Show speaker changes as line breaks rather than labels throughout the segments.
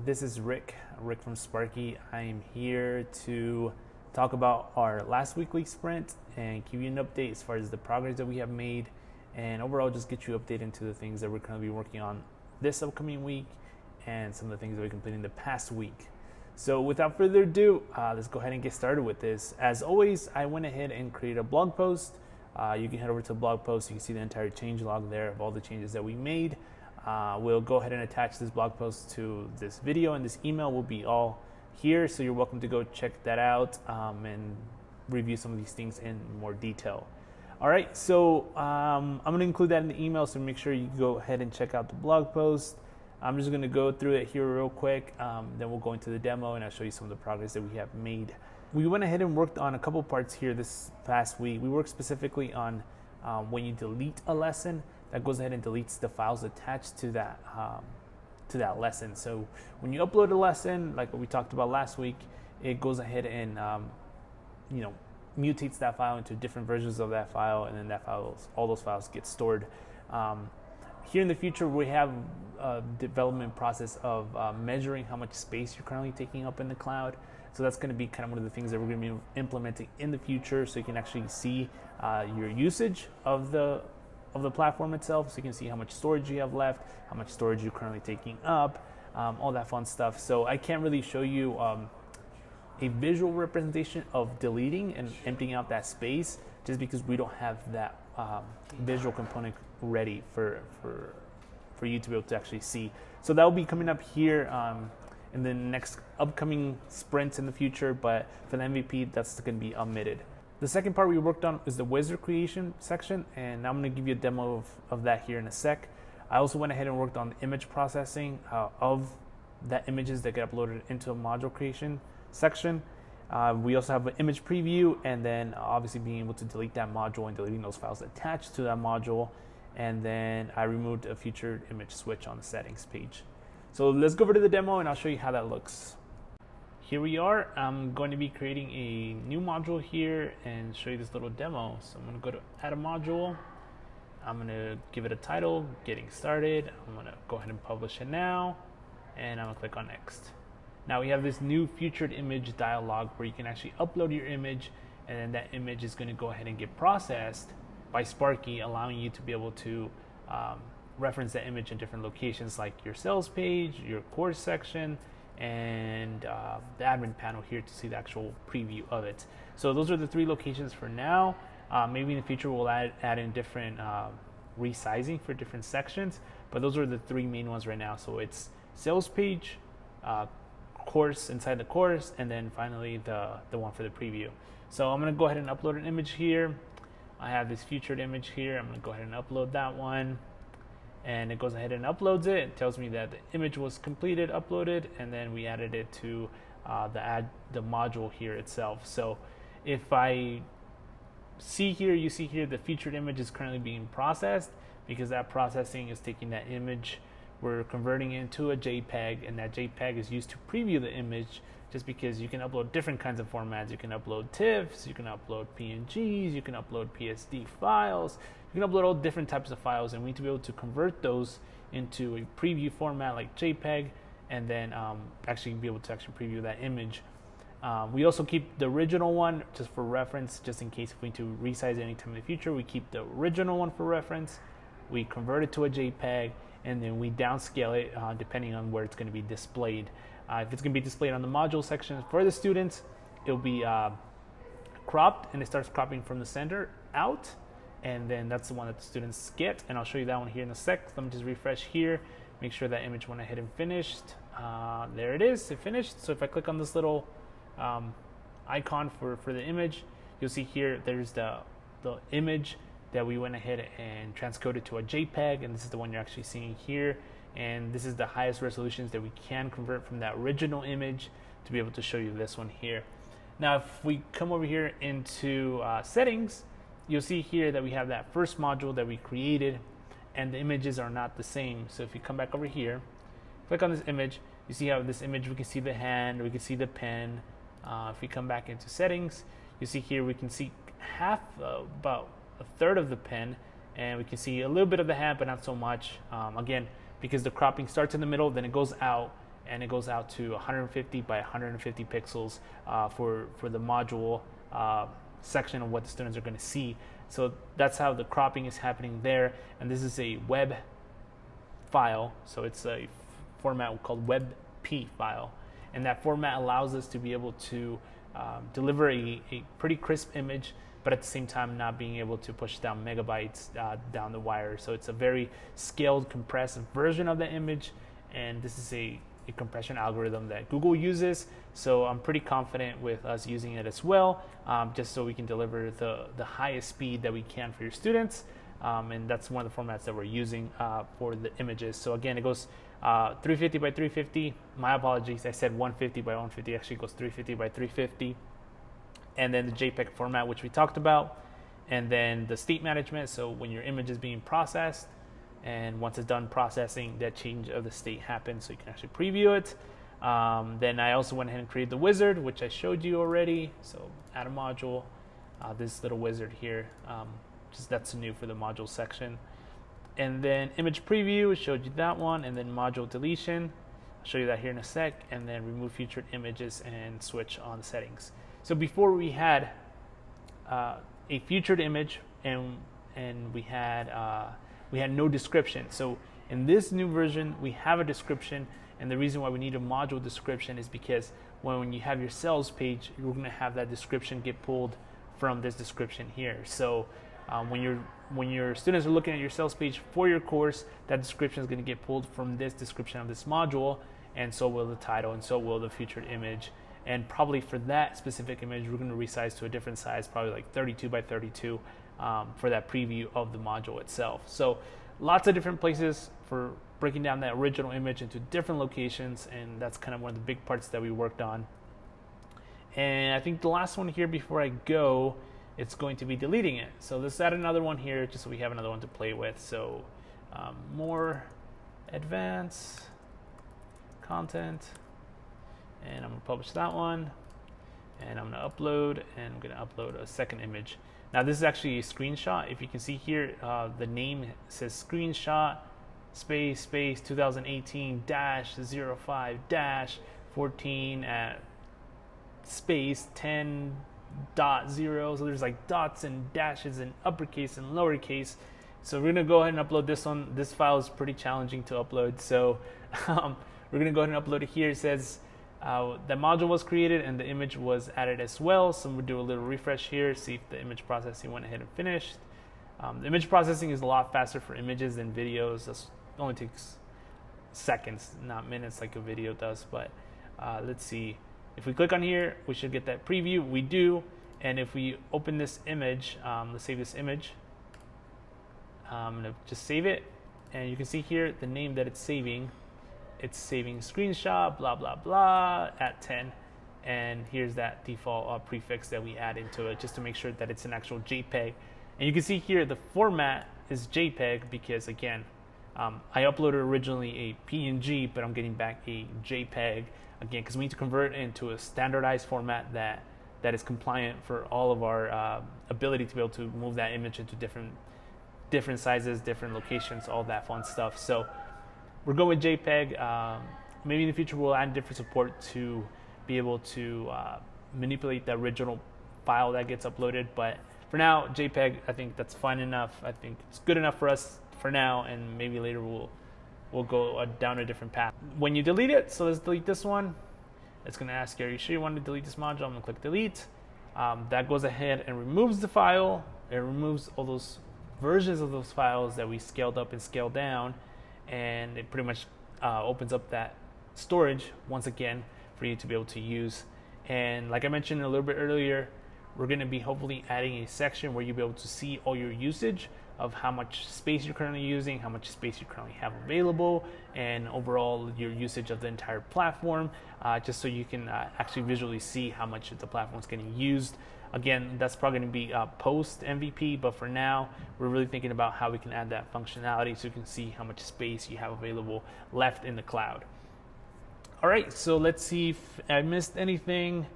This is Rick from Sparkki. I am here to talk about our last weekly sprint and give you an update as far as the progress that we have made, and overall just get you updated into the things that we're going to be working on this upcoming week and some of the things that we completed in the past week. So without further ado, let's go ahead and get started with this. As always, I went ahead and created a blog post. You can head over to the blog post. You can see the entire change log there of all the changes that we made. We'll go ahead and attach this blog post to this video, and this email will be all here, so you're welcome to go check that out and review some of these things in more detail. All right, so I'm going to include that in the email, so make sure you go ahead and check out the blog post. I'm just going to go through it here real quick, then we'll go into the demo and I'll show you some of the progress that we have made. We went ahead and worked on a couple parts here this past week. We worked specifically on when you delete a lesson, that goes ahead and deletes the files attached to that lesson. So when you upload a lesson, like what we talked about last week, it goes ahead and mutates that file into different versions of that file, and then all those files get stored. Here in the future, we have a development process of measuring how much space you're currently taking up in the cloud. So that's going to be kind of one of the things that we're going to be implementing in the future, so you can actually see your usage of the platform itself, so you can see how much storage you have left, how much storage you're currently taking up, all that fun stuff. So I can't really show you a visual representation of deleting and emptying out that space, just because we don't have that visual component ready for you to be able to actually see. So that will be coming up here in the next upcoming sprints in the future, but for the MVP, that's going to be omitted. The second part we worked on is the wizard creation section, and I'm going to give you a demo of that here in a sec. I also went ahead and worked on the image processing of the images that get uploaded into a module creation section. We also have an image preview, and then obviously being able to delete that module and deleting those files attached to that module. And then I removed a featured image switch on the settings page. So let's go over to the demo and I'll show you how that looks. Here we are. I'm going to be creating a new module here and show you this little demo. So I'm going to go to add a module. I'm going to give it a title, getting started. I'm going to go ahead and publish it now, and I'm going to click on next. Now we have this new featured image dialog where you can actually upload your image, and then that image is going to go ahead and get processed by Sparkki, allowing you to be able to reference that image in different locations, like your sales page, your course section, and the admin panel here to see the actual preview of it. So those are the three locations for now. Maybe in the future we'll add in different resizing for different sections, but those are the three main ones right now. So it's sales page, course inside the course, and then finally the one for the preview. So I'm going to go ahead and upload an image here. I have this featured image here. I'm going to go ahead and upload that one, and it goes ahead and uploads it. It tells me that the image was completed, uploaded, and then we added it to the module here itself. So if I see here, you see here the featured image is currently being processed, because that processing is taking that image, we're converting it into a JPEG, and that JPEG is used to preview the image, just because you can upload different kinds of formats. You can upload TIFFs, you can upload PNGs, you can upload PSD files, you can upload all different types of files, and we need to be able to convert those into a preview format like JPEG, and then actually be able to actually preview that image. We also keep the original one just for reference, just in case if we need to resize it anytime in the future. We keep the original one for reference, we convert it to a JPEG, and then we downscale it depending on where it's going to be displayed. If it's going to be displayed on the module section for the students, it'll be cropped, and it starts cropping from the center out, and then that's the one that the students get, and I'll show you that one here in a sec. Let me just refresh here, make sure that image went ahead and finished. There it is, it finished. So if I click on this little icon for the image, you'll see here there's the image that we went ahead and transcoded to a JPEG, and this is the one you're actually seeing here. And this is the highest resolutions that we can convert from that original image to be able to show you this one here. Now, if we come over here into settings, you'll see here that we have that first module that we created, and the images are not the same. So if you come back over here, click on this image, you see how this image, we can see the hand, we can see the pen. If we come back into settings, you see here we can see about a third of the pen, and we can see a little bit of the hand, but not so much. Again, because the cropping starts in the middle, then it goes out, and it goes out to 150 by 150 pixels for the module section of what the students are going to see. So that's how the cropping is happening there. And this is a web file, so it's a format called WebP file, and that format allows us to be able to deliver a pretty crisp image, but at the same time not being able to push down megabytes down the wire. So it's a very scaled, compressed version of the image, and this is a compression algorithm that Google uses. So I'm pretty confident with us using it as well, just so we can deliver the highest speed that we can for your students. And that's one of the formats that we're using for the images. So again, it goes 350 by 350. My apologies, I said 150 by 150. Actually goes 350 by 350. And then the JPEG format, which we talked about. And then the state management. So when your image is being processed, and once it's done processing, that change of the state happens, so you can actually preview it. Then I also went ahead and created the wizard, which I showed you already. So add a module, this little wizard here, just that's new for the module section. And then image preview, showed you that one, and then module deletion, I'll show you that here in a sec, and then remove featured images and switch on settings. So before we had a featured image, and we had no description. So in this new version, we have a description, and the reason why we need a module description is because when you have your sales page, you're going to have that description get pulled from this description here. So when your students are looking at your sales page for your course, that description is going to get pulled from this description of this module, and so will the title, and so will the featured image. And probably for that specific image, we're going to resize to a different size, probably like 32 by 32 for that preview of the module itself. So lots of different places for breaking down that original image into different locations, and that's kind of one of the big parts that we worked on. And I think the last one here before I go, it's going to be deleting it. So let's add another one here just so we have another one to play with. So more advanced content, and I'm gonna publish that one, and I'm gonna upload, and I'm gonna upload a second image. Now this is actually a screenshot. If you can see here, the name says screenshot space 2018-05-14 at space 10.0. So there's like dots and dashes and uppercase and lowercase. So we're gonna go ahead and upload this one. This file is pretty challenging to upload, so we're gonna go ahead and upload it here. It says the module was created and the image was added as well. So we'll do a little refresh here, see if the image processing went ahead and finished. The image processing is a lot faster for images than videos. It only takes seconds, not minutes like a video does. But let's see. If we click on here, we should get that preview. We do. And if we open this image, let's save this image. I'm going to just save it. And you can see here the name that it's saving. It's saving screenshot, blah, blah, blah, at 10. And here's that default prefix that we add into it just to make sure that it's an actual JPEG. And you can see here the format is JPEG because, again, I uploaded originally a PNG, but I'm getting back a JPEG, again, because we need to convert it into a standardized format that is compliant for all of our ability to be able to move that image into different sizes, different locations, all that fun stuff. So we're going with JPEG. Maybe in the future we'll add different support to be able to manipulate the original file that gets uploaded. But for now, JPEG, I think that's fine enough. I think it's good enough for us for now, and maybe later we'll go down a different path. When you delete it, so let's delete this one. It's going to ask you, are you sure you want to delete this module? I'm going to click delete. That goes ahead and removes the file. It removes all those versions of those files that we scaled up and scaled down, and it pretty much opens up that storage once again for you to be able to use. And like I mentioned a little bit earlier, we're going to be hopefully adding a section where you'll be able to see all your usage of how much space you're currently using, how much space you currently have available, and overall your usage of the entire platform, just so you can actually visually see how much the platform is getting used. Again, that's probably going to be post MVP, but for now, we're really thinking about how we can add that functionality so you can see how much space you have available left in the cloud. All right, so let's see if I missed anything.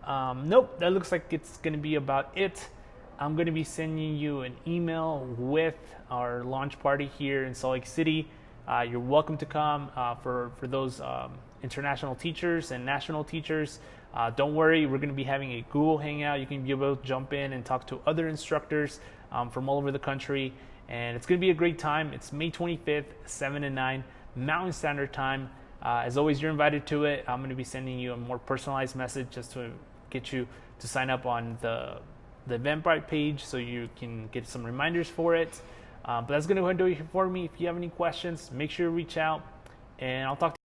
Nope, that looks like it's going to be about it. I'm going to be sending you an email with our launch party here in Salt Lake City. You're welcome to come. For those international teachers and national teachers. Don't worry, we're going to be having a Google Hangout. You can be able to jump in and talk to other instructors from all over the country. And it's going to be a great time. It's May 25th, 7 to 9, Mountain Standard Time. As always, you're invited to it. I'm going to be sending you a more personalized message just to get you to sign up on the Eventbrite page so you can get some reminders for it. But that's going to go ahead and do it for me. If you have any questions, make sure to reach out, and I'll talk to you